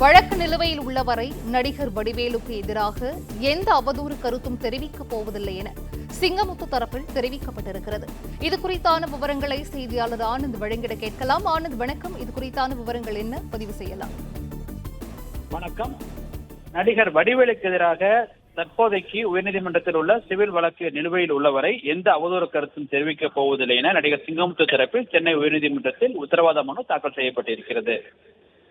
வழக்கு நிலுவையில் உள்ளவரை நடிகர் வடிவேலுக்கு எதிராக எந்த அவதூறு கருத்தும் தெரிவிக்கப் போவதில்லை என சிங்கமுத்து தரப்பில் தெரிவிக்கப்பட்டிருக்கிறது. இது குறித்தான விவரங்களை செய்தியாளர் ஆனந்த் வழங்கிட கேட்கலாம். ஆனந்த் வணக்கம். இது குறித்தான விவரங்கள் என்ன, பதிவு செய்யலாம். வணக்கம். நடிகர் வடிவேலுக்கு எதிராக தற்போதைக்கு உயர்நீதிமன்றத்தில் உள்ள சிவில் வழக்கு நிலுவையில் உள்ளவரை எந்த அவதூறு கருத்தும் தெரிவிக்கப் போவதில்லை என நடிகர் சிங்கமுத்து தரப்பில் சென்னை உயர்நீதிமன்றத்தில் உத்தரவாத மனு தாக்கல் செய்யப்பட்டிருக்கிறது.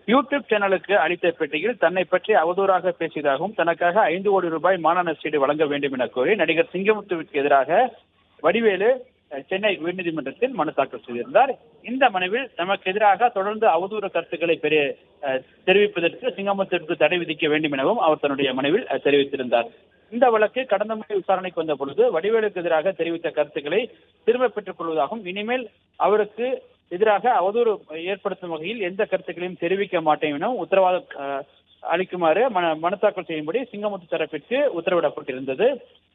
யூடியூப் சேனலுக்கு அளித்த பேட்டியில் தன்னை பற்றி அவதூறாக பேசியதாகவும் தனக்காக 5 கோடி ரூபாய் மான நஷ்டீடு வழங்க வேண்டும் என கோரி நடிகர் சிங்கமுத்துவிற்கு எதிராக வடிவேலு சென்னை உயர்நீதிமன்றத்தில் மனு தாக்கல் செய்திருந்தார். இந்த மனுவில் தமக்கு எதிராக தொடர்ந்து அவதூறு கருத்துக்களை தெரிவிப்பதற்கு சிங்கமுத்துவிற்கு தடை விதிக்க வேண்டும் எனவும் அவர் தன்னுடைய மனுவில் தெரிவித்திருந்தார். இந்த வழக்கு கடந்த முறை விசாரணைக்கு வந்த பொழுது வடிவேலுக்கு எதிராக தெரிவித்த கருத்துக்களை திரும்ப பெற்றுக் கொள்வதாகவும் இனிமேல் அவருக்கு எதிராக அவதூறு ஏற்படுத்தும் வகையில் எந்த கருத்துக்களையும் தெரிவிக்க மாட்டேன் என உத்தரவாதம் அளிக்குமாறு மனு தாக்கல் செய்யும்படி சிங்கமுத்து தரப்பிற்கு உத்தரவிடப்பட்டிருந்தது.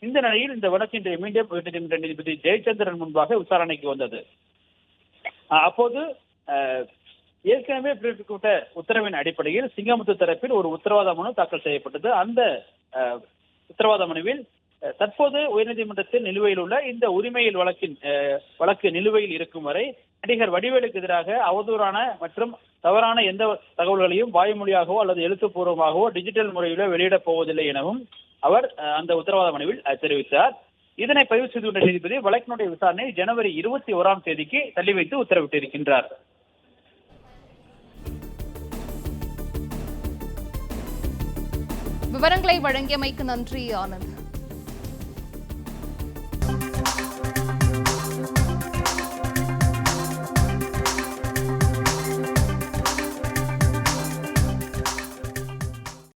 இந்த நிலையில் இந்த வழக்கு இன்றைய மீண்டும் நீதிபதி ஜெயச்சந்திரன் முன்பாக விசாரணைக்கு வந்தது. அப்போது ஏற்கனவே பிறப்பிக்கப்பட்ட உத்தரவின் அடிப்படையில் சிங்கமுத்து தரப்பில் ஒரு உத்தரவாத மனு தாக்கல் செய்யப்பட்டது. அந்த உத்தரவாத மனுவில் தற்போது உயர்நீதிமன்றத்தில் நிலுவையில் உள்ள இந்த உரிமையில் வழக்கு நிலுவையில் இருக்கும் வரை நடிகர் வடிவேலுக்கு எதிராக அவதூறான மற்றும் தவறான எந்த தகவல்களையும் வாய்மொழியாகவோ அல்லது எழுத்துப்பூர்வமாகவோ டிஜிட்டல் முறையிலோ வெளியிடப் போவதில்லை எனவும் அவர் அந்த உத்தரவாத மனுவில் தெரிவித்தார். இதனை பதிவு செய்துள்ள நீதிபதி வழக்கினுடைய விசாரணை ஜனவரி 21ஆம் தேதிக்கு தள்ளி வைத்து உத்தரவிட்டிருக்கின்றார். விவரங்களை வழங்கியமைக்கு நன்றி ஆனந்த்.